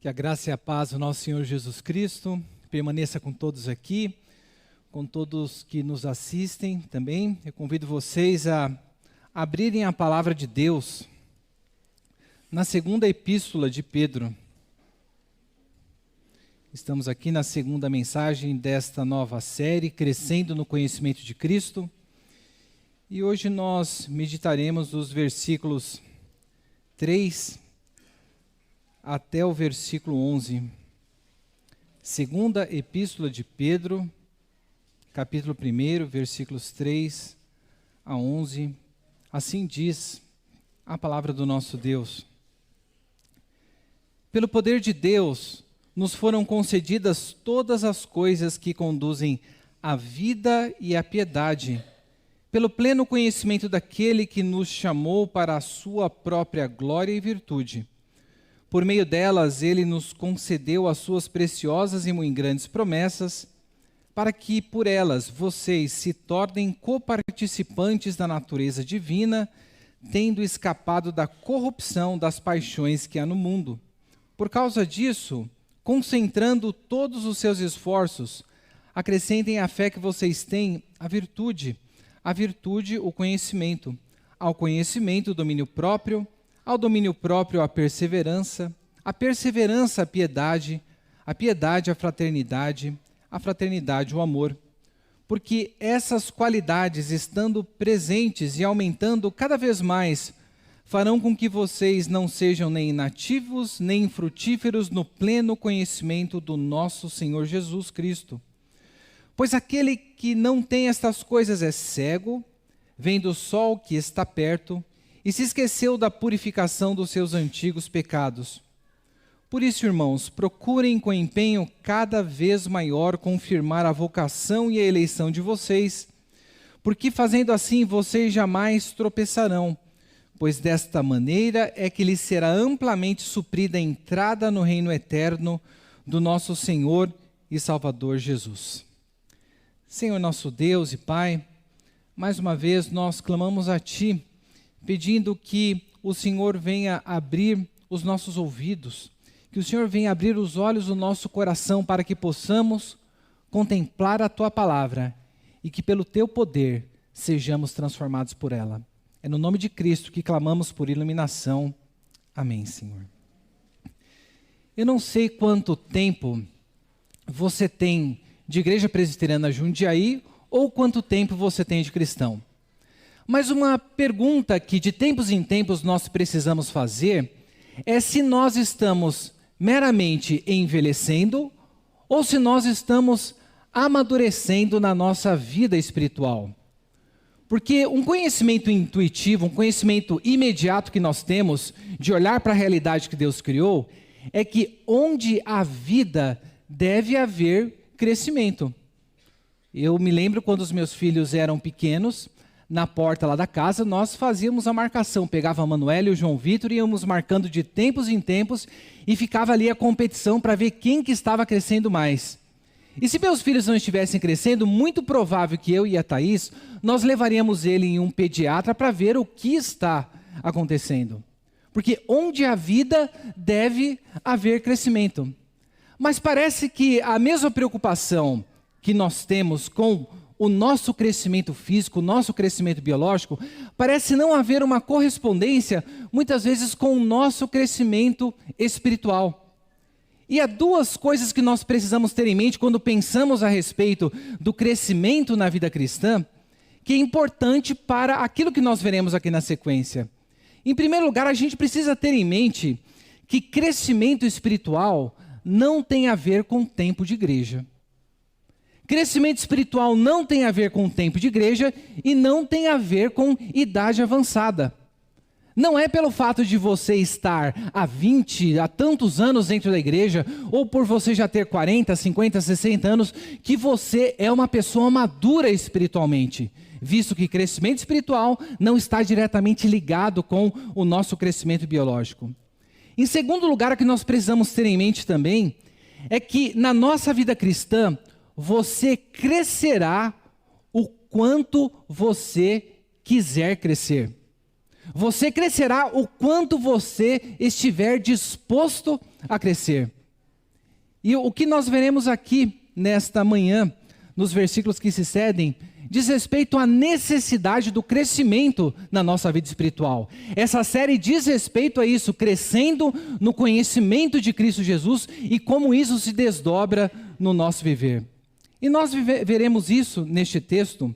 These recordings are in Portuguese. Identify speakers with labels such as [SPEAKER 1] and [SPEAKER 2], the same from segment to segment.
[SPEAKER 1] Que a graça e a paz do nosso Senhor Jesus Cristo permaneça com todos aqui, com todos que nos assistem também. Eu convido vocês a abrirem a palavra de Deus na segunda epístola de Pedro. Estamos aqui na segunda mensagem desta nova série, Crescendo no Conhecimento de Cristo. E hoje nós meditaremos os versículos 3 até o versículo 11. Segunda epístola de Pedro, capítulo 1, versículos 3 a 11. Assim diz a palavra do nosso Deus. Pelo poder de Deus, nos foram concedidas todas as coisas que conduzem à vida e à piedade, pelo pleno conhecimento daquele que nos chamou para a sua própria glória e virtude. Por meio delas, ele nos concedeu as suas preciosas e muito grandes promessas, para que por elas vocês se tornem coparticipantes da natureza divina, tendo escapado da corrupção das paixões que há no mundo. Por causa disso, concentrando todos os seus esforços, acrescentem à fé que vocês têm a virtude o conhecimento, ao conhecimento o domínio próprio, ao domínio próprio a perseverança a piedade, a piedade a fraternidade o amor. Porque essas qualidades, estando presentes e aumentando cada vez mais, farão com que vocês não sejam nem inativos, nem infrutíferos no pleno conhecimento do nosso Senhor Jesus Cristo. Pois aquele que não tem estas coisas é cego, vendo o sol que está perto, e se esqueceu da purificação dos seus antigos pecados. Por isso, irmãos, procurem com empenho cada vez maior confirmar a vocação e a eleição de vocês, porque fazendo assim vocês jamais tropeçarão, pois desta maneira é que lhes será amplamente suprida a entrada no reino eterno do nosso Senhor e Salvador Jesus. Senhor nosso Deus e Pai, mais uma vez nós clamamos a Ti, pedindo que o Senhor venha abrir os nossos ouvidos, que o Senhor venha abrir os olhos do nosso coração para que possamos contemplar a Tua palavra e que pelo Teu poder sejamos transformados por ela. É no nome de Cristo que clamamos por iluminação. Amém, Senhor. Eu não sei quanto tempo você tem de Igreja Presbiteriana Jundiaí ou quanto tempo você tem de cristão. Mas uma pergunta que de tempos em tempos nós precisamos fazer é se nós estamos meramente envelhecendo ou se nós estamos amadurecendo na nossa vida espiritual. Porque um conhecimento intuitivo, um conhecimento imediato que nós temos de olhar para a realidade que Deus criou, é que onde há vida deve haver crescimento. Eu me lembro quando os meus filhos eram pequenos, na porta lá da casa, nós fazíamos a marcação, pegava a Manuela e o João Vitor, íamos marcando de tempos em tempos e ficava ali a competição para ver quem que estava crescendo mais. E se meus filhos não estivessem crescendo, muito provável que eu e a Thaís, nós levaríamos ele em um pediatra para ver o que está acontecendo. Porque onde há vida, deve haver crescimento. Mas parece que a mesma preocupação que nós temos com o nosso crescimento físico, o nosso crescimento biológico, parece não haver uma correspondência, muitas vezes, com o nosso crescimento espiritual. E há duas coisas que nós precisamos ter em mente quando pensamos a respeito do crescimento na vida cristã, que é importante para aquilo que nós veremos aqui na sequência. Em primeiro lugar, a gente precisa ter em mente que crescimento espiritual não tem a ver com tempo de igreja. Crescimento espiritual não tem a ver com tempo de igreja e não tem a ver com idade avançada. Não é pelo fato de você estar há tantos anos dentro da igreja, ou por você já ter 40, 50, 60 anos, que você é uma pessoa madura espiritualmente, visto que crescimento espiritual não está diretamente ligado com o nosso crescimento biológico. Em segundo lugar, o que nós precisamos ter em mente também é que na nossa vida cristã, você crescerá o quanto você quiser crescer. Você crescerá o quanto você estiver disposto a crescer. E o que nós veremos aqui nesta manhã, nos versículos que se seguem, diz respeito à necessidade do crescimento na nossa vida espiritual. Essa série diz respeito a isso, crescendo no conhecimento de Cristo Jesus e como isso se desdobra no nosso viver. E nós veremos isso neste texto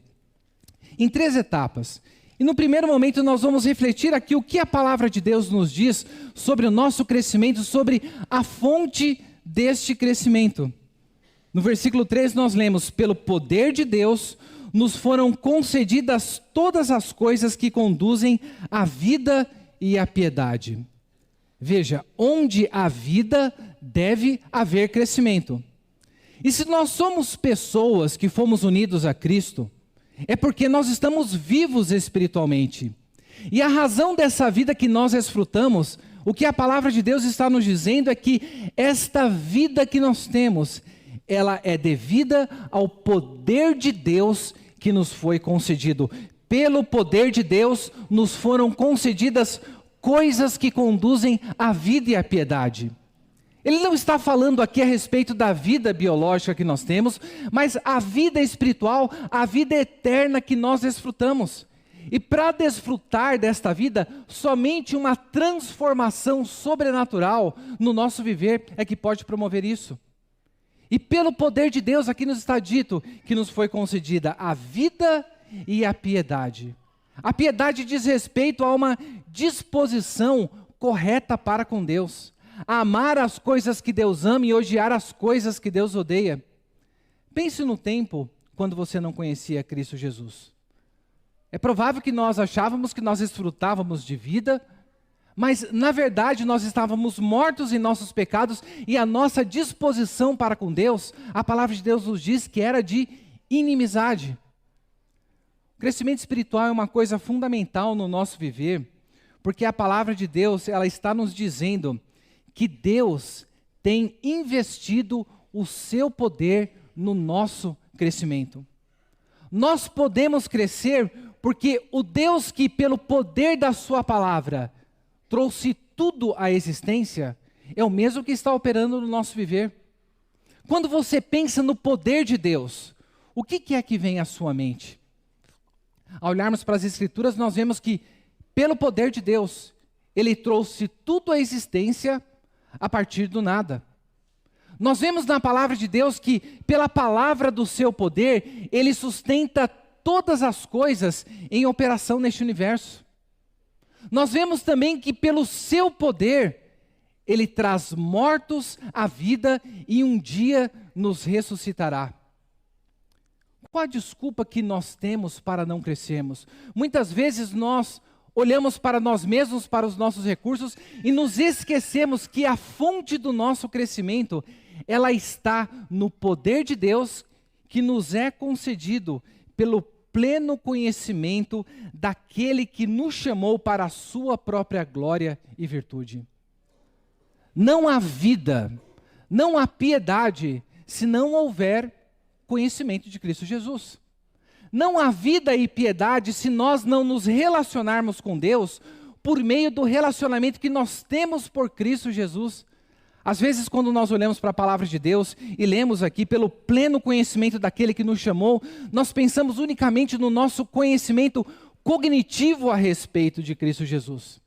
[SPEAKER 1] em 3 etapas. E no primeiro momento nós vamos refletir aqui o que a palavra de Deus nos diz sobre o nosso crescimento, sobre a fonte deste crescimento. No versículo 3 nós lemos: pelo poder de Deus nos foram concedidas todas as coisas que conduzem à vida e à piedade. Veja, onde há vida deve haver crescimento. E se nós somos pessoas que fomos unidos a Cristo, é porque nós estamos vivos espiritualmente. E a razão dessa vida que nós desfrutamos, o que a palavra de Deus está nos dizendo é que esta vida que nós temos, ela é devida ao poder de Deus que nos foi concedido. Pelo poder de Deus nos foram concedidas coisas que conduzem à vida e à piedade. Ele não está falando aqui a respeito da vida biológica que nós temos, mas a vida espiritual, a vida eterna que nós desfrutamos. E para desfrutar desta vida, somente uma transformação sobrenatural no nosso viver é que pode promover isso. E pelo poder de Deus, aqui nos está dito que nos foi concedida a vida e a piedade. A piedade diz respeito a uma disposição correta para com Deus. A amar as coisas que Deus ama e odiar as coisas que Deus odeia. Pense no tempo quando você não conhecia Cristo Jesus. É provável que nós achávamos que nós desfrutávamos de vida, mas na verdade nós estávamos mortos em nossos pecados e a nossa disposição para com Deus, a palavra de Deus nos diz que era de inimizade. O crescimento espiritual é uma coisa fundamental no nosso viver, porque a palavra de Deus, ela está nos dizendo que Deus tem investido o seu poder no nosso crescimento. Nós podemos crescer porque o Deus que pelo poder da sua palavra trouxe tudo à existência, é o mesmo que está operando no nosso viver. Quando você pensa no poder de Deus, o que é que vem à sua mente? Ao olharmos para as Escrituras, nós vemos que pelo poder de Deus, Ele trouxe tudo à existência a partir do nada. Nós vemos na palavra de Deus que, pela palavra do seu poder, Ele sustenta todas as coisas em operação neste universo. Nós vemos também que, pelo seu poder, Ele traz mortos à vida e um dia nos ressuscitará. Qual a desculpa que nós temos para não crescermos? Muitas vezes nós olhamos para nós mesmos, para os nossos recursos e nos esquecemos que a fonte do nosso crescimento, ela está no poder de Deus que nos é concedido pelo pleno conhecimento daquele que nos chamou para a sua própria glória e virtude. Não há vida, não há piedade, se não houver conhecimento de Cristo Jesus. Não há vida e piedade se nós não nos relacionarmos com Deus por meio do relacionamento que nós temos por Cristo Jesus. Às vezes, quando nós olhamos para a palavra de Deus e lemos aqui pelo pleno conhecimento daquele que nos chamou, nós pensamos unicamente no nosso conhecimento cognitivo a respeito de Cristo Jesus.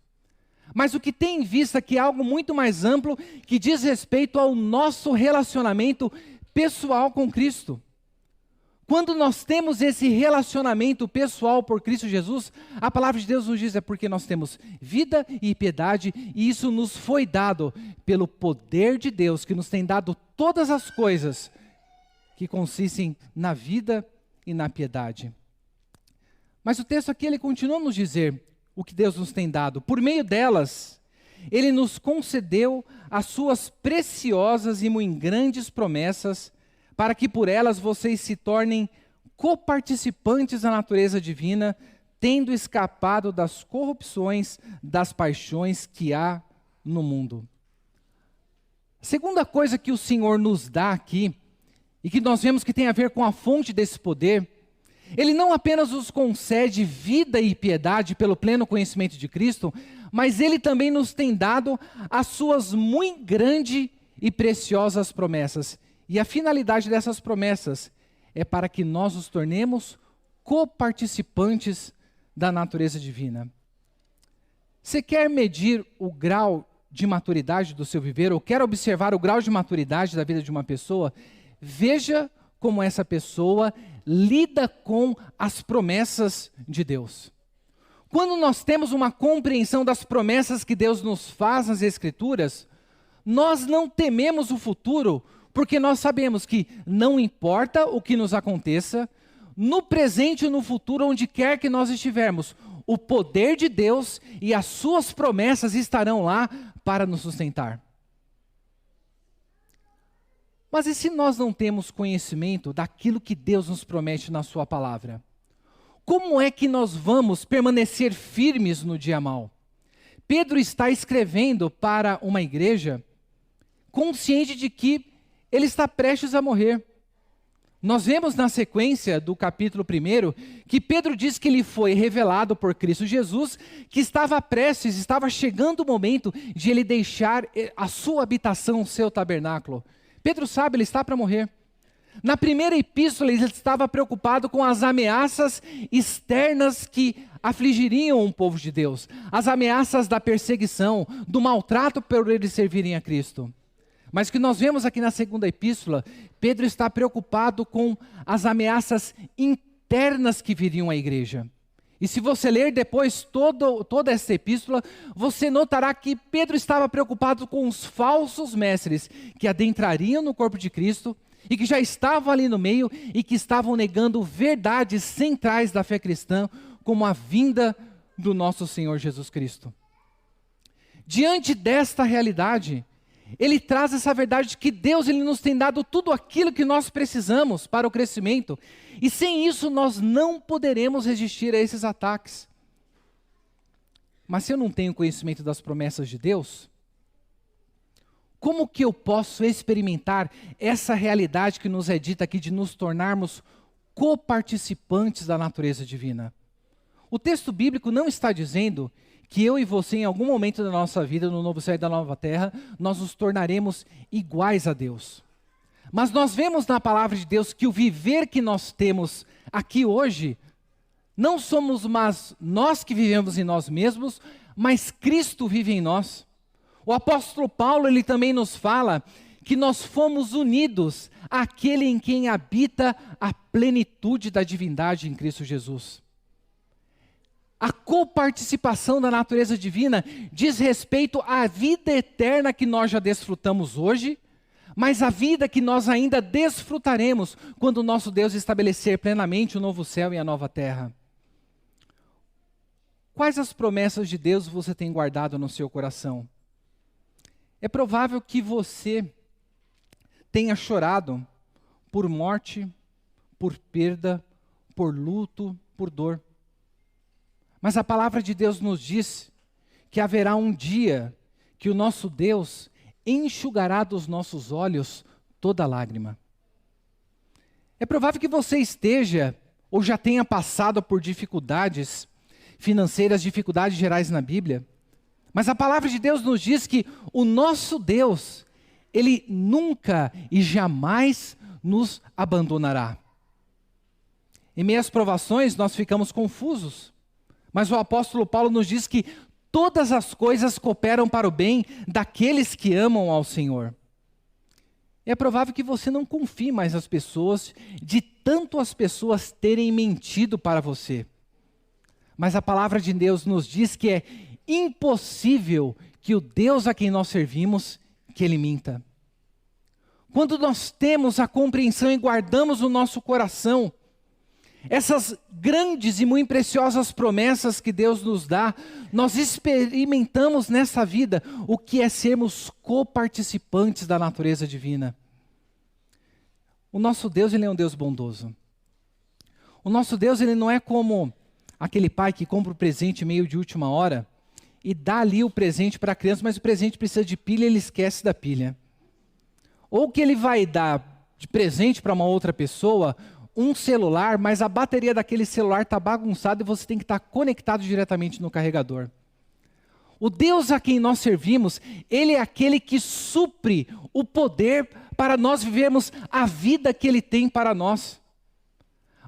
[SPEAKER 1] Mas o que tem em vista aqui é algo muito mais amplo que diz respeito ao nosso relacionamento pessoal com Cristo. Quando nós temos esse relacionamento pessoal por Cristo Jesus, a palavra de Deus nos diz é porque nós temos vida e piedade, e isso nos foi dado pelo poder de Deus, que nos tem dado todas as coisas que consistem na vida e na piedade. Mas o texto aqui, ele continua a nos dizer o que Deus nos tem dado. Por meio delas, Ele nos concedeu as suas preciosas e muito grandes promessas, para que por elas vocês se tornem coparticipantes da natureza divina, tendo escapado das corrupções, das paixões que há no mundo. A segunda coisa que o Senhor nos dá aqui, e que nós vemos que tem a ver com a fonte desse poder, Ele não apenas nos concede vida e piedade pelo pleno conhecimento de Cristo, mas Ele também nos tem dado as suas muito grandes e preciosas promessas. E a finalidade dessas promessas é para que nós nos tornemos coparticipantes da natureza divina. Você quer medir o grau de maturidade do seu viver, ou quer observar o grau de maturidade da vida de uma pessoa? Veja como essa pessoa lida com as promessas de Deus. Quando nós temos uma compreensão das promessas que Deus nos faz nas Escrituras, nós não tememos o futuro, porque nós sabemos que não importa o que nos aconteça, no presente ou no futuro, onde quer que nós estivermos, o poder de Deus e as suas promessas estarão lá para nos sustentar. Mas e se nós não temos conhecimento daquilo que Deus nos promete na sua palavra? Como é que nós vamos permanecer firmes no dia mau? Pedro está escrevendo para uma igreja consciente de que ele está prestes a morrer. Nós vemos na sequência do capítulo 1 que Pedro diz que ele foi revelado por Cristo Jesus, que estava chegando o momento de ele deixar a sua habitação, o seu tabernáculo. Pedro sabe, ele está para morrer. Na primeira epístola, ele estava preocupado com as ameaças externas que afligiriam o povo de Deus. As ameaças da perseguição, do maltrato por eles servirem a Cristo. Mas o que nós vemos aqui na segunda epístola, Pedro está preocupado com as ameaças internas que viriam à igreja. E se você ler depois toda essa epístola, você notará que Pedro estava preocupado com os falsos mestres que adentrariam no corpo de Cristo e que já estavam ali no meio e que estavam negando verdades centrais da fé cristã, como a vinda do nosso Senhor Jesus Cristo. Diante desta realidade, ele traz essa verdade de que Deus ele nos tem dado tudo aquilo que nós precisamos para o crescimento. E sem isso nós não poderemos resistir a esses ataques. Mas se eu não tenho conhecimento das promessas de Deus, como que eu posso experimentar essa realidade que nos é dita aqui de nos tornarmos coparticipantes da natureza divina? O texto bíblico não está dizendo que eu e você, em algum momento da nossa vida, no novo céu e da nova terra, nós nos tornaremos iguais a Deus. Mas nós vemos na palavra de Deus que o viver que nós temos aqui hoje, não somos mais nós que vivemos em nós mesmos, mas Cristo vive em nós. O apóstolo Paulo, ele também nos fala que nós fomos unidos àquele em quem habita a plenitude da divindade em Cristo Jesus. A coparticipação da natureza divina diz respeito à vida eterna que nós já desfrutamos hoje, mas a vida que nós ainda desfrutaremos quando o nosso Deus estabelecer plenamente o novo céu e a nova terra. Quais as promessas de Deus você tem guardado no seu coração? É provável que você tenha chorado por morte, por perda, por luto, por dor. Mas a palavra de Deus nos diz que haverá um dia que o nosso Deus enxugará dos nossos olhos toda lágrima. É provável que você esteja ou já tenha passado por dificuldades financeiras, dificuldades gerais na Bíblia. Mas a palavra de Deus nos diz que o nosso Deus, Ele nunca e jamais nos abandonará. Em meio às provações nós ficamos confusos. Mas o apóstolo Paulo nos diz que todas as coisas cooperam para o bem daqueles que amam ao Senhor. É provável que você não confie mais nas pessoas, de tanto as pessoas terem mentido para você. Mas a palavra de Deus nos diz que é impossível que o Deus a quem nós servimos, que Ele minta. Quando nós temos a compreensão e guardamos no nosso coração essas grandes e muito preciosas promessas que Deus nos dá, nós experimentamos nessa vida o que é sermos coparticipantes da natureza divina. O nosso Deus, Ele é um Deus bondoso. O nosso Deus, Ele não é como aquele pai que compra o presente meio de última hora e dá ali o presente para a criança, mas o presente precisa de pilha e ele esquece da pilha. Ou que ele vai dar de presente para uma outra pessoa um celular, mas a bateria daquele celular está bagunçada e você tem que estar conectado diretamente no carregador. O Deus a quem nós servimos, Ele é aquele que supre o poder para nós vivermos a vida que Ele tem para nós.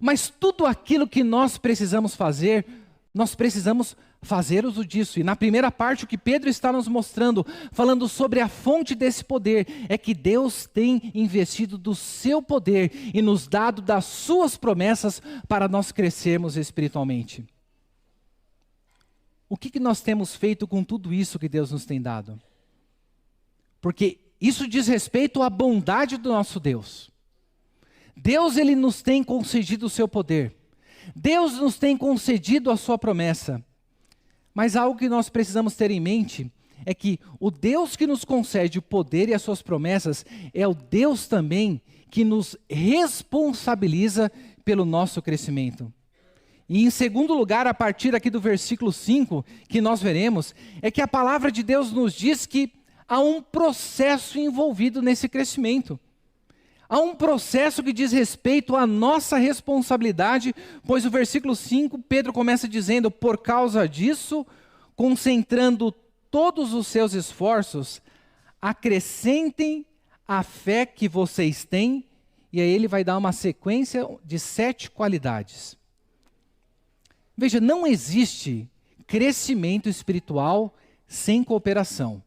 [SPEAKER 1] Mas tudo aquilo que nós precisamos fazer, nós precisamos fazer uso disso. E na primeira parte, o que Pedro está nos mostrando, falando sobre a fonte desse poder, é que Deus tem investido do seu poder e nos dado das suas promessas para nós crescermos espiritualmente. O que nós temos feito com tudo isso que Deus nos tem dado? Porque isso diz respeito à bondade do nosso Deus. Deus, Ele nos tem concedido o seu poder. Deus nos tem concedido a sua promessa. Mas algo que nós precisamos ter em mente é que o Deus que nos concede o poder e as suas promessas é o Deus também que nos responsabiliza pelo nosso crescimento. E em segundo lugar, a partir aqui do versículo 5, que nós veremos, é que a palavra de Deus nos diz que há um processo envolvido nesse crescimento. Há um processo que diz respeito à nossa responsabilidade, pois o versículo 5, Pedro começa dizendo, por causa disso, concentrando todos os seus esforços, acrescentem a fé que vocês têm, e aí ele vai dar uma sequência de 7 qualidades. Veja, não existe crescimento espiritual sem cooperação.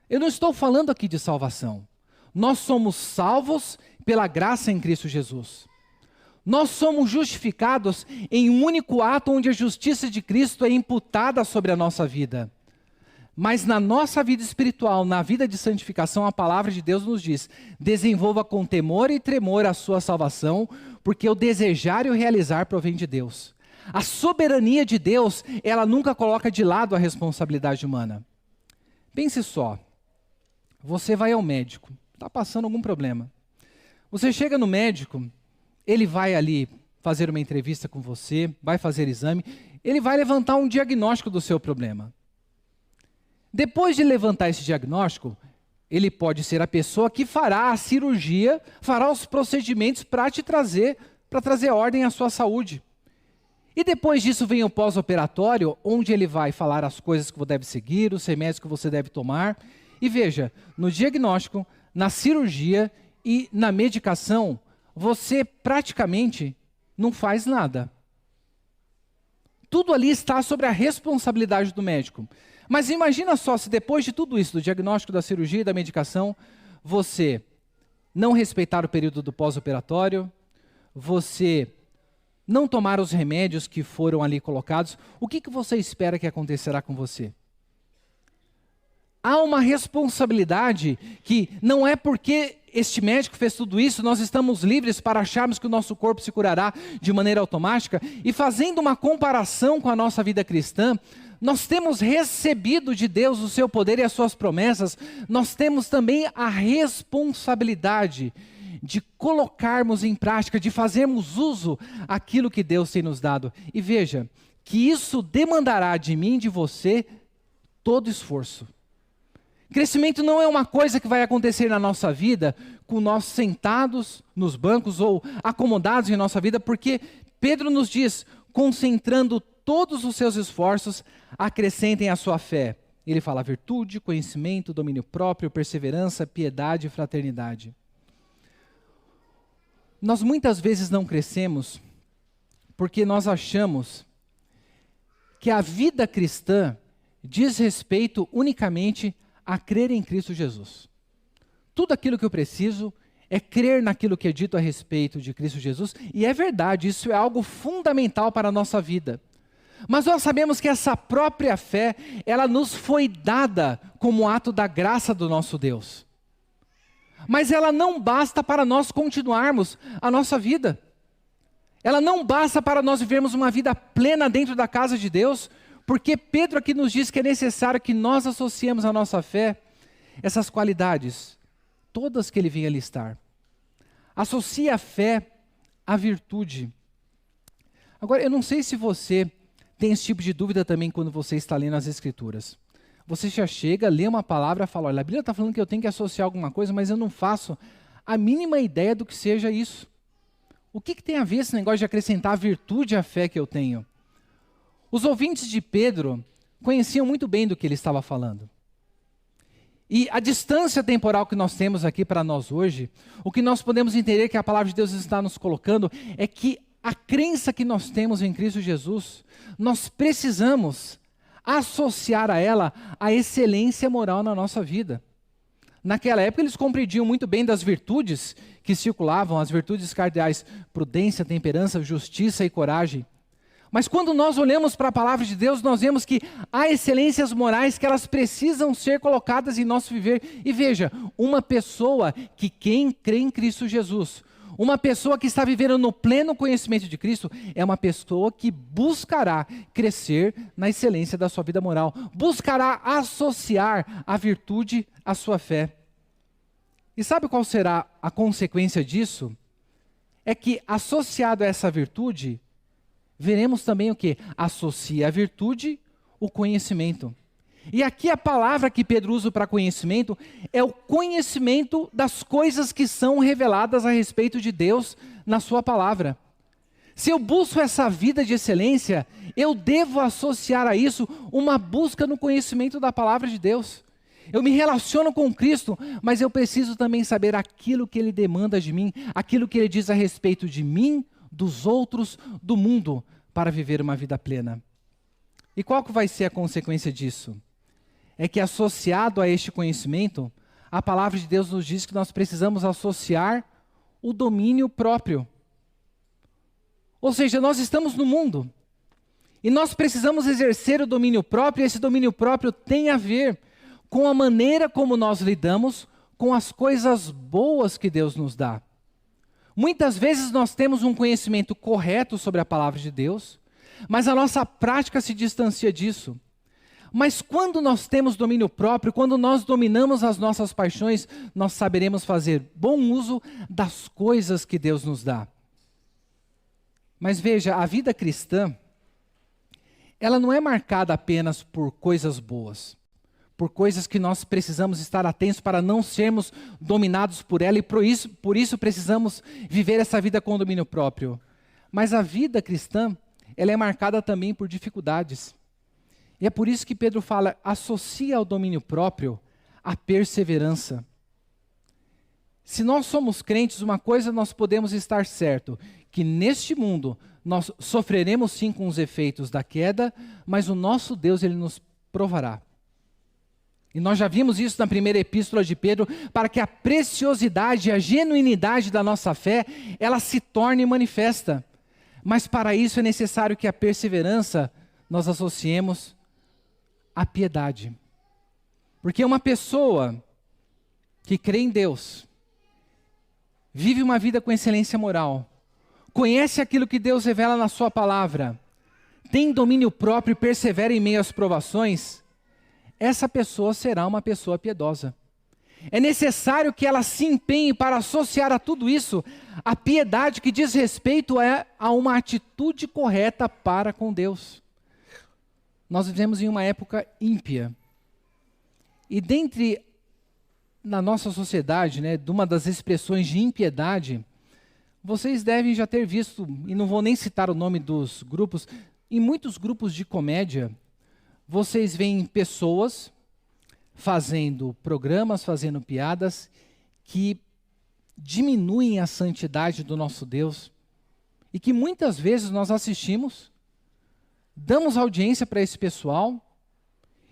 [SPEAKER 1] Eu não estou falando aqui de salvação. Nós somos salvos pela graça em Cristo Jesus. Nós somos justificados em um único ato onde a justiça de Cristo é imputada sobre a nossa vida. Mas na nossa vida espiritual, na vida de santificação, a palavra de Deus nos diz, desenvolva com temor e tremor a sua salvação, porque o desejar e o realizar provém de Deus. A soberania de Deus, ela nunca coloca de lado a responsabilidade humana. Pense só, você vai ao médico. Está passando algum problema. Você chega no médico, ele vai ali fazer uma entrevista com você, vai fazer exame, ele vai levantar um diagnóstico do seu problema. Depois de levantar esse diagnóstico, ele pode ser a pessoa que fará a cirurgia, fará os procedimentos para trazer ordem à sua saúde. E depois disso vem o pós-operatório, onde ele vai falar as coisas que você deve seguir, os remédios que você deve tomar. E veja, no diagnóstico, na cirurgia e na medicação, você praticamente não faz nada. Tudo ali está sobre a responsabilidade do médico. Mas imagina só se depois de tudo isso, do diagnóstico, da cirurgia e da medicação, você não respeitar o período do pós-operatório, você não tomar os remédios que foram ali colocados, o que você espera que acontecerá com você? Há uma responsabilidade que não é porque este médico fez tudo isso, nós estamos livres para acharmos que o nosso corpo se curará de maneira automática. E fazendo uma comparação com a nossa vida cristã, nós temos recebido de Deus o seu poder e as suas promessas, nós temos também a responsabilidade de colocarmos em prática, de fazermos uso aquilo que Deus tem nos dado. E veja, que isso demandará de mim e de você todo esforço. Crescimento não é uma coisa que vai acontecer na nossa vida com nós sentados nos bancos ou acomodados em nossa vida, porque Pedro nos diz, concentrando todos os seus esforços, acrescentem a sua fé. Ele fala virtude, conhecimento, domínio próprio, perseverança, piedade e fraternidade. Nós muitas vezes não crescemos porque nós achamos que a vida cristã diz respeito unicamente a crer em Cristo Jesus. Tudo aquilo que eu preciso é crer naquilo que é dito a respeito de Cristo Jesus, e é verdade, isso é algo fundamental para a nossa vida. Mas nós sabemos que essa própria fé, ela nos foi dada como ato da graça do nosso Deus. Mas ela não basta para nós continuarmos a nossa vida. Ela não basta para nós vivermos uma vida plena dentro da casa de Deus, porque Pedro aqui nos diz que é necessário que nós associemos à nossa fé essas qualidades, todas que ele vem a listar. Associe a fé à virtude. Agora, eu não sei se você tem esse tipo de dúvida também quando você está lendo as Escrituras. Você já chega, lê uma palavra e fala, olha, a Bíblia está falando que eu tenho que associar alguma coisa, mas eu não faço a mínima ideia do que seja isso. O que tem a ver esse negócio de acrescentar a virtude à fé que eu tenho? Os ouvintes de Pedro, conheciam muito bem do que ele estava falando. E a distância temporal que nós temos aqui para nós hoje, o que nós podemos entender que a palavra de Deus está nos colocando é que a crença que nós temos em Cristo Jesus, nós precisamos associar a ela a excelência moral na nossa vida. Naquela época eles compreendiam muito bem das virtudes que circulavam, as virtudes cardeais, prudência, temperança, justiça e coragem. Mas quando nós olhamos para a palavra de Deus, nós vemos que há excelências morais que elas precisam ser colocadas em nosso viver. E veja, uma pessoa que crê em Cristo Jesus, uma pessoa que está vivendo no pleno conhecimento de Cristo, é uma pessoa que buscará crescer na excelência da sua vida moral, buscará associar a virtude à sua fé. E sabe qual será a consequência disso? É que associado a essa virtude, veremos também o que? Associa a virtude o conhecimento. E aqui a palavra que Pedro usa para conhecimento é o conhecimento das coisas que são reveladas a respeito de Deus na sua palavra. Se eu busco essa vida de excelência, eu devo associar a isso uma busca no conhecimento da palavra de Deus. Eu me relaciono com Cristo, mas eu preciso também saber aquilo que Ele demanda de mim, aquilo que Ele diz a respeito de mim, dos outros, do mundo, para viver uma vida plena. E qual que vai ser a consequência disso? É que associado a este conhecimento, a palavra de Deus nos diz que nós precisamos associar o domínio próprio. Ou seja, nós estamos no mundo e nós precisamos exercer o domínio próprio, e esse domínio próprio tem a ver com a maneira como nós lidamos com as coisas boas que Deus nos dá. Muitas vezes nós temos um conhecimento correto sobre a palavra de Deus, mas a nossa prática se distancia disso. Mas quando nós temos domínio próprio, quando nós dominamos as nossas paixões, nós saberemos fazer bom uso das coisas que Deus nos dá. Mas veja, a vida cristã, ela não é marcada apenas por coisas boas, por coisas que nós precisamos estar atentos para não sermos dominados por ela, e por isso precisamos viver essa vida com domínio próprio. Mas a vida cristã, ela é marcada também por dificuldades. E é por isso que Pedro fala, associa ao domínio próprio a perseverança. Se nós somos crentes, uma coisa nós podemos estar certo, que neste mundo nós sofreremos sim com os efeitos da queda, mas o nosso Deus, Ele nos provará. E nós já vimos isso na primeira epístola de Pedro, para que a preciosidade, a genuinidade da nossa fé, ela se torne manifesta. Mas para isso é necessário que a perseverança nós associemos à piedade. Porque uma pessoa que crê em Deus, vive uma vida com excelência moral, conhece aquilo que Deus revela na sua palavra, tem domínio próprio e persevera em meio às provações, essa pessoa será uma pessoa piedosa. É necessário que ela se empenhe para associar a tudo isso a piedade que diz respeito a uma atitude correta para com Deus. Nós vivemos em uma época ímpia. E na nossa sociedade, de uma das expressões de impiedade, vocês devem já ter visto, e não vou nem citar o nome dos grupos, em muitos grupos de comédia, vocês veem pessoas fazendo programas, fazendo piadas, que diminuem a santidade do nosso Deus, e que muitas vezes nós assistimos, damos audiência para esse pessoal,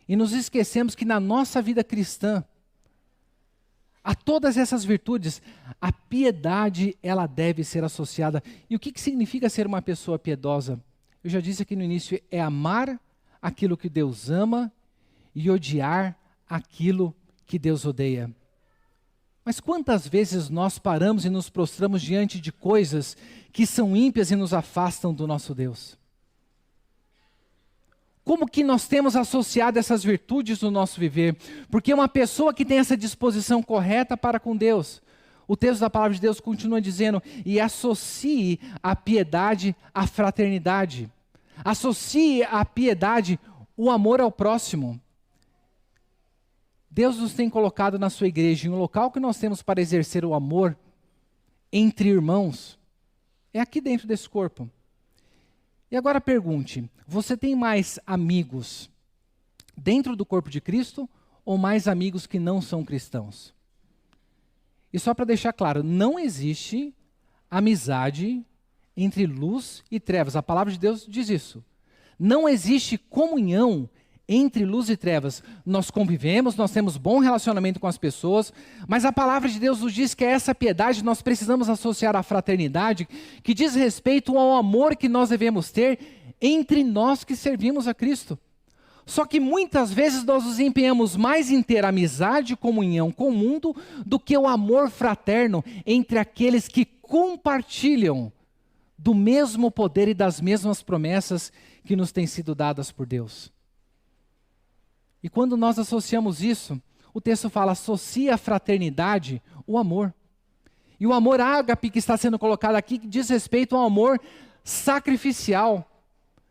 [SPEAKER 1] e nos esquecemos que na nossa vida cristã, a todas essas virtudes, a piedade, ela deve ser associada. E o que significa ser uma pessoa piedosa? Eu já disse aqui no início, é amar aquilo que Deus ama e odiar aquilo que Deus odeia. Mas quantas vezes nós paramos e nos prostramos diante de coisas que são ímpias e nos afastam do nosso Deus? Como que nós temos associado essas virtudes no nosso viver? Porque uma pessoa que tem essa disposição correta para com Deus, o texto da palavra de Deus continua dizendo, e associe a piedade à fraternidade. Associe a piedade o amor ao próximo. Deus nos tem colocado na sua igreja, em um local que nós temos para exercer o amor entre irmãos, é aqui dentro desse corpo. E agora pergunte, você tem mais amigos dentro do corpo de Cristo ou mais amigos que não são cristãos? E só para deixar claro, não existe amizade entre luz e trevas. A palavra de Deus diz isso. Não existe comunhão entre luz e trevas. Nós convivemos, nós temos bom relacionamento com as pessoas, mas a palavra de Deus nos diz que essa piedade nós precisamos associar à fraternidade, que diz respeito ao amor que nós devemos ter entre nós que servimos a Cristo. Só que muitas vezes nós nos empenhamos mais em ter amizade e comunhão com o mundo do que o amor fraterno entre aqueles que compartilham do mesmo poder e das mesmas promessas que nos têm sido dadas por Deus. E quando nós associamos isso, o texto fala, associa a fraternidade o amor. E o amor ágape que está sendo colocado aqui diz respeito ao amor sacrificial.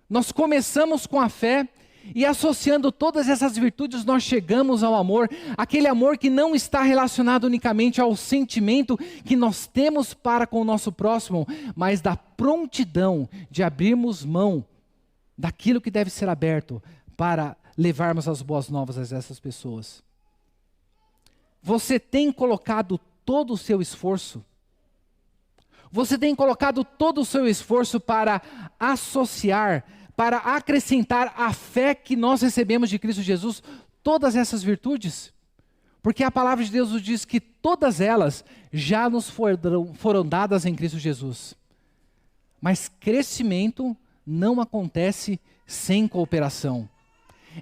[SPEAKER 1] Nós começamos com a fé e associando todas essas virtudes nós chegamos ao amor, aquele amor que não está relacionado unicamente ao sentimento que nós temos para com o nosso próximo, mas da prontidão de abrirmos mão daquilo que deve ser aberto para levarmos as boas novas a essas pessoas. Você tem colocado todo o seu esforço, você tem colocado todo o seu esforço para associar, para acrescentar à fé que nós recebemos de Cristo Jesus, todas essas virtudes? Porque a palavra de Deus nos diz que todas elas já nos foram dadas em Cristo Jesus. Mas crescimento não acontece sem cooperação.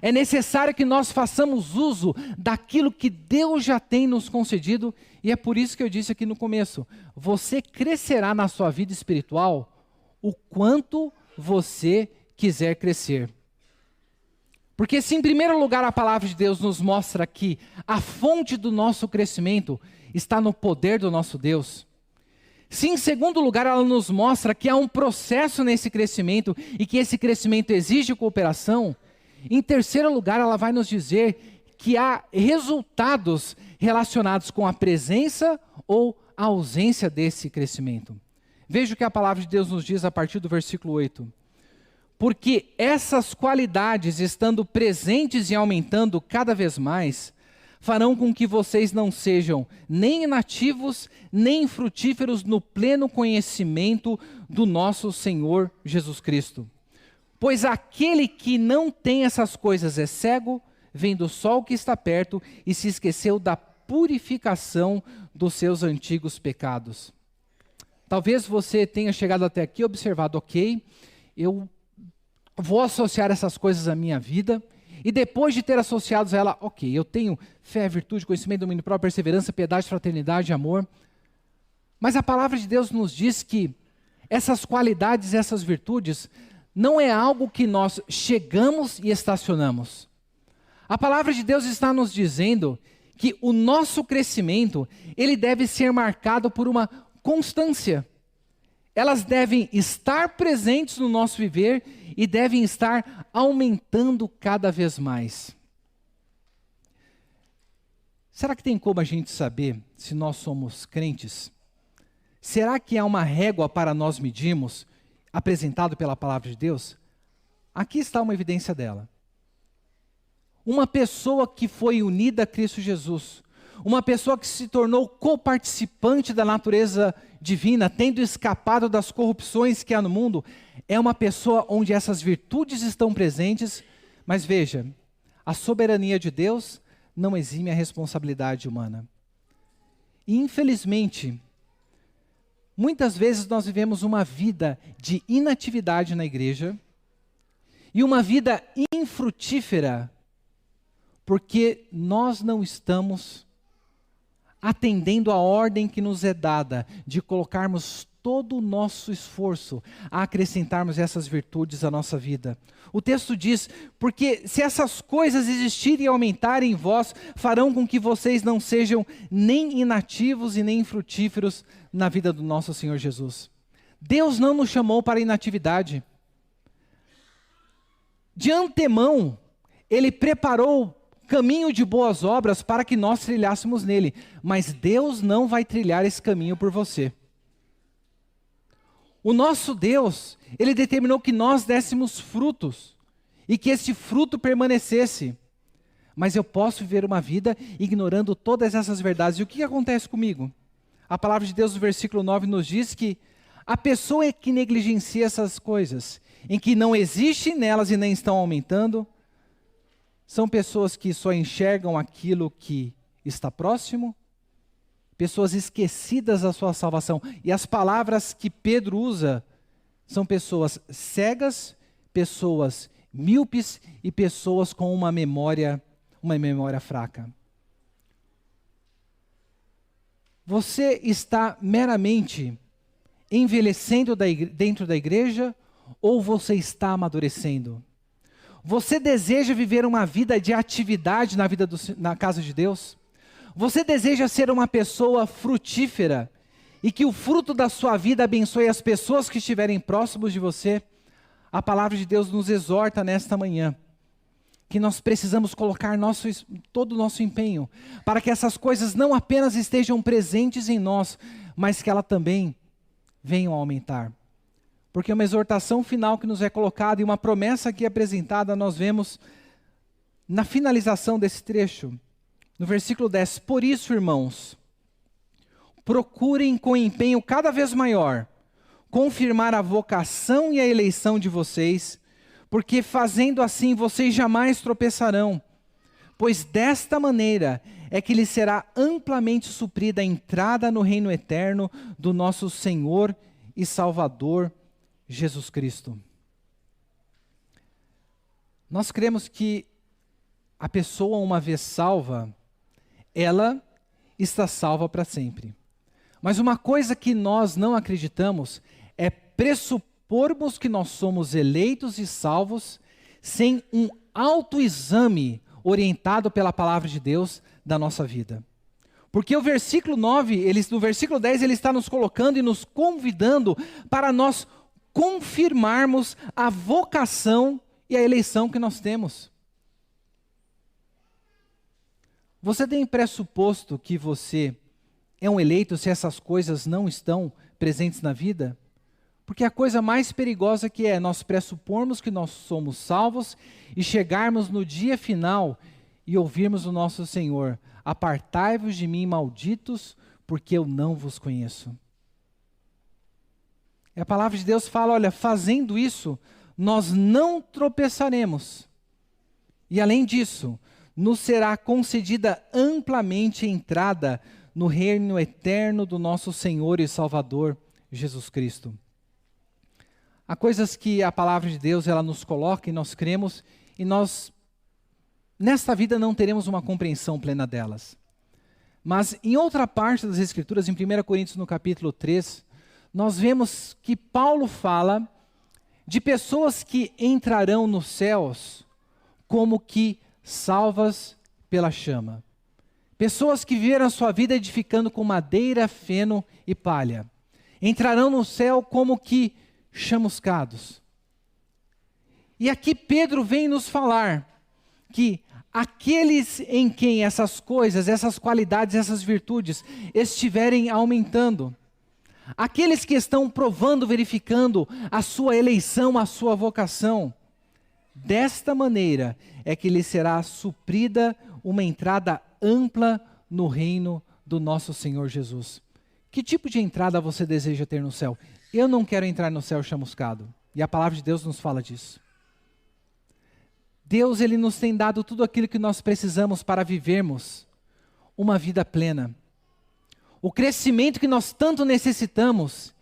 [SPEAKER 1] É necessário que nós façamos uso daquilo que Deus já tem nos concedido, e é por isso que eu disse aqui no começo, você crescerá na sua vida espiritual o quanto você quiser crescer. Porque se em primeiro lugar a palavra de Deus nos mostra que a fonte do nosso crescimento está no poder do nosso Deus, se em segundo lugar ela nos mostra que há um processo nesse crescimento e que esse crescimento exige cooperação, em terceiro lugar ela vai nos dizer que há resultados relacionados com a presença ou a ausência desse crescimento. Veja o que a palavra de Deus nos diz a partir do versículo 8. Porque essas qualidades, estando presentes e aumentando cada vez mais, farão com que vocês não sejam nem inativos, nem frutíferos no pleno conhecimento do nosso Senhor Jesus Cristo. Pois aquele que não tem essas coisas é cego, vendo o sol que está perto e se esqueceu da purificação dos seus antigos pecados. Talvez você tenha chegado até aqui e observado, ok, eu vou associar essas coisas à minha vida, e depois de ter associado a ela, ok, eu tenho fé, virtude, conhecimento, domínio próprio, perseverança, piedade, fraternidade, amor. Mas a palavra de Deus nos diz que essas qualidades, essas virtudes, não é algo que nós chegamos e estacionamos. A palavra de Deus está nos dizendo que o nosso crescimento, ele deve ser marcado por uma constância. Elas devem estar presentes no nosso viver e devem estar aumentando cada vez mais. Será que tem como a gente saber se nós somos crentes? Será que há uma régua para nós medirmos, apresentado pela palavra de Deus? Aqui está uma evidência dela. Uma pessoa que foi unida a Cristo Jesus, uma pessoa que se tornou coparticipante da natureza divina, tendo escapado das corrupções que há no mundo, é uma pessoa onde essas virtudes estão presentes, mas veja, a soberania de Deus não exime a responsabilidade humana. E infelizmente, muitas vezes nós vivemos uma vida de inatividade na igreja e uma vida infrutífera, porque nós não estamos atendendo a ordem que nos é dada de colocarmos todo o nosso esforço a acrescentarmos essas virtudes à nossa vida. O texto diz, porque se essas coisas existirem e aumentarem em vós, farão com que vocês não sejam nem inativos e nem infrutíferos na vida do nosso Senhor Jesus. Deus não nos chamou para inatividade. De antemão, Ele preparou caminho de boas obras para que nós trilhássemos nele, mas Deus não vai trilhar esse caminho por você. O nosso Deus, Ele determinou que nós dessemos frutos, e que esse fruto permanecesse. mas eu posso viver uma vida ignorando todas essas verdades. E o que acontece comigo? A palavra de Deus no versículo 9 nos diz que a pessoa que negligencia essas coisas, em que não existem nelas e nem estão aumentando, são pessoas que só enxergam aquilo que está próximo, pessoas esquecidas da sua salvação. E as palavras que Pedro usa são pessoas cegas, pessoas míopes e pessoas com uma memória fraca. Você está meramente envelhecendo dentro da igreja ou você está amadurecendo? Você deseja viver uma vida de atividade na casa de Deus? Você deseja ser uma pessoa frutífera e que o fruto da sua vida abençoe as pessoas que estiverem próximos de você? A palavra de Deus nos exorta nesta manhã que nós precisamos colocar todo o nosso empenho para que essas coisas não apenas estejam presentes em nós, mas que elas também venham a aumentar. Porque uma exortação final que nos é colocada e uma promessa aqui apresentada, nós vemos na finalização desse trecho, no versículo 10. Por isso, irmãos, procurem com empenho cada vez maior confirmar a vocação e a eleição de vocês, porque fazendo assim vocês jamais tropeçarão, pois desta maneira é que lhes será amplamente suprida a entrada no reino eterno do nosso Senhor e Salvador Jesus Cristo. Nós cremos que a pessoa, uma vez salva, ela está salva para sempre. Mas uma coisa que nós não acreditamos é pressupormos que nós somos eleitos e salvos sem um autoexame orientado pela palavra de Deus da nossa vida. Porque o versículo 9, no versículo 10, ele está nos colocando e nos convidando para nós confirmarmos a vocação e a eleição que nós temos. Você tem pressuposto que você é um eleito se essas coisas não estão presentes na vida? Porque a coisa mais perigosa que é nós pressupormos que nós somos salvos e chegarmos no dia final e ouvirmos o nosso Senhor: apartai-vos de mim, malditos, porque eu não vos conheço. E a palavra de Deus fala, olha, fazendo isso, nós não tropeçaremos. E além disso, nos será concedida amplamente entrada no reino eterno do nosso Senhor e Salvador Jesus Cristo. Há coisas que a palavra de Deus ela nos coloca e nós cremos, e nós, nesta vida, não teremos uma compreensão plena delas. Mas em outra parte das Escrituras, em 1 Coríntios, no capítulo 3, nós vemos que Paulo fala de pessoas que entrarão nos céus como que salvas pela chama. Pessoas que viveram a sua vida edificando com madeira, feno e palha. Entrarão no céu como que chamuscados. E aqui Pedro vem nos falar que aqueles em quem essas coisas, essas qualidades, essas virtudes estiverem aumentando, aqueles que estão provando, verificando a sua eleição, a sua vocação, desta maneira é que lhe será suprida uma entrada ampla no reino do nosso Senhor Jesus. Que tipo de entrada você deseja ter no céu? Eu não quero entrar no céu chamuscado. E a palavra de Deus nos fala disso. Deus, Ele nos tem dado tudo aquilo que nós precisamos para vivermos uma vida plena. O crescimento que nós tanto necessitamos,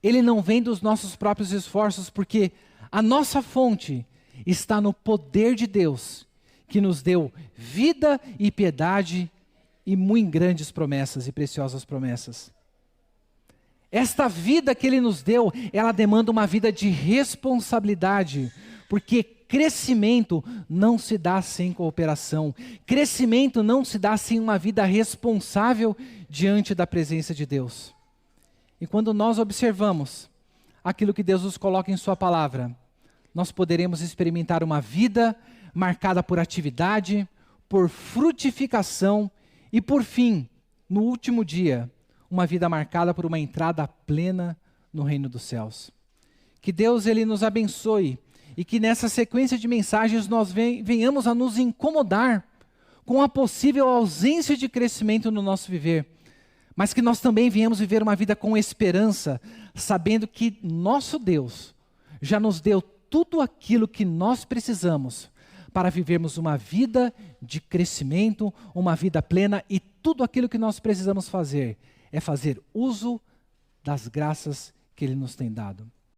[SPEAKER 1] ele não vem dos nossos próprios esforços, porque a nossa fonte está no poder de Deus, que nos deu vida e piedade e muito grandes promessas e preciosas promessas. Esta vida que Ele nos deu, ela demanda uma vida de responsabilidade, porque crescimento não se dá sem cooperação. Crescimento não se dá sem uma vida responsável diante da presença de Deus. E quando nós observamos aquilo que Deus nos coloca em Sua palavra, nós poderemos experimentar uma vida marcada por atividade, por frutificação e, por fim, no último dia, uma vida marcada por uma entrada plena no reino dos céus. Que Deus Ele nos abençoe e que nessa sequência de mensagens nós venhamos a nos incomodar com a possível ausência de crescimento no nosso viver, mas que nós também venhamos viver uma vida com esperança, sabendo que nosso Deus já nos deu tudo aquilo que nós precisamos para vivermos uma vida de crescimento, uma vida plena, e tudo aquilo que nós precisamos fazer é fazer uso das graças que Ele nos tem dado.